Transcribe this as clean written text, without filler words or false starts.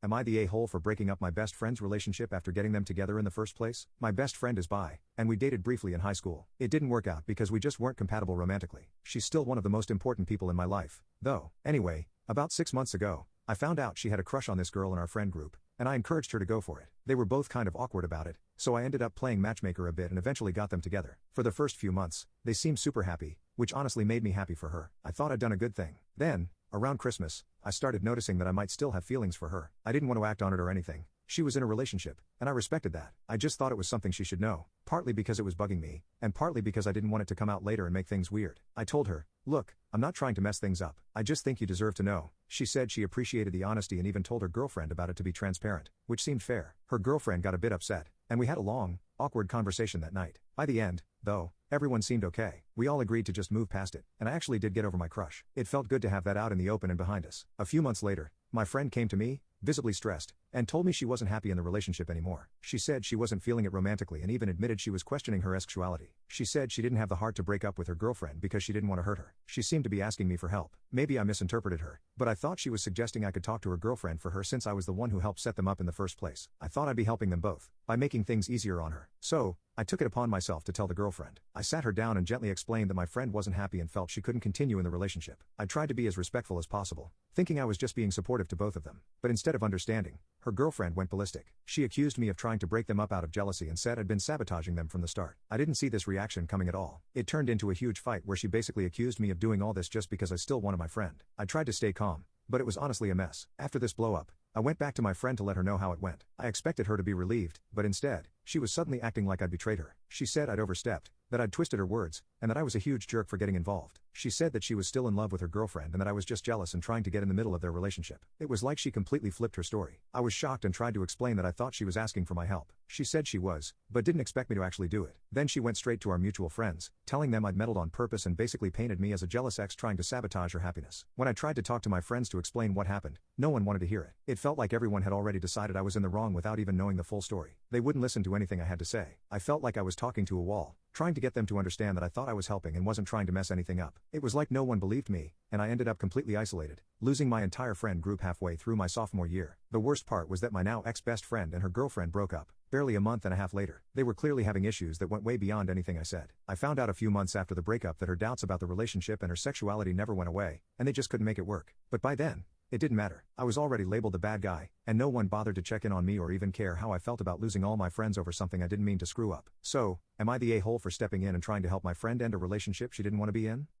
Am I the a-hole for breaking up my best friend's relationship after getting them together in the first place? My best friend is bi, and we dated briefly in high school. It didn't work out because we just weren't compatible romantically. She's still one of the most important people in my life, though. Anyway, about 6 months ago, I found out she had a crush on this girl in our friend group, and I encouraged her to go for it. They were both kind of awkward about it, so I ended up playing matchmaker a bit and eventually got them together. For the first few months, they seemed super happy, which honestly made me happy for her. I thought I'd done a good thing. Then, around Christmas, I started noticing that I might still have feelings for her. I didn't want to act on it or anything. She was in a relationship, and I respected that. I just thought it was something she should know, partly because it was bugging me, and partly because I didn't want it to come out later and make things weird. I told her, "Look, I'm not trying to mess things up. I just think you deserve to know." She said she appreciated the honesty and even told her girlfriend about it to be transparent, which seemed fair. Her girlfriend got a bit upset, and we had a long, awkward conversation that night. By the end, though, everyone seemed okay. We all agreed to just move past it, and I actually did get over my crush. It felt good to have that out in the open and behind us. A few months later, my friend came to me, visibly stressed, and told me she wasn't happy in the relationship anymore. She said she wasn't feeling it romantically and even admitted she was questioning her sexuality. She said she didn't have the heart to break up with her girlfriend because she didn't want to hurt her. She seemed to be asking me for help. Maybe I misinterpreted her, but I thought she was suggesting I could talk to her girlfriend for her since I was the one who helped set them up in the first place. I thought I'd be helping them both by making things easier on her. So, I took it upon myself to tell the girlfriend. I sat her down and gently explained that my friend wasn't happy and felt she couldn't continue in the relationship. I tried to be as respectful as possible, thinking I was just being supportive to both of them. But instead of understanding, her girlfriend went ballistic. She accused me of trying to break them up out of jealousy and said I'd been sabotaging them from the start. I didn't see this reaction coming at all. It turned into a huge fight where she basically accused me of doing all this just because I still wanted my friend. I tried to stay calm, but it was honestly a mess. After this blow-up, I went back to my friend to let her know how it went. I expected her to be relieved, but instead, she was suddenly acting like I'd betrayed her. She said I'd overstepped, that I'd twisted her words, and that I was a huge jerk for getting involved. She said that she was still in love with her girlfriend and that I was just jealous and trying to get in the middle of their relationship. It was like she completely flipped her story. I was shocked and tried to explain that I thought she was asking for my help. She said she was, but didn't expect me to actually do it. Then she went straight to our mutual friends, telling them I'd meddled on purpose and basically painted me as a jealous ex trying to sabotage her happiness. When I tried to talk to my friends to explain what happened, no one wanted to hear it. It felt like everyone had already decided I was in the wrong without even knowing the full story. They wouldn't listen to anything I had to say. I felt like I was talking to a wall, trying to get them to understand that I thought I was helping and wasn't trying to mess anything up. It was like no one believed me, and I ended up completely isolated, losing my entire friend group halfway through my sophomore year. The worst part was that my now ex-best friend and her girlfriend broke up, barely a month and a half later. They were clearly having issues that went way beyond anything I said. I found out a few months after the breakup that her doubts about the relationship and her sexuality never went away, and they just couldn't make it work. But by then, it didn't matter. I was already labeled the bad guy, and no one bothered to check in on me or even care how I felt about losing all my friends over something I didn't mean to screw up. So, am I the a-hole for stepping in and trying to help my friend end a relationship she didn't want to be in?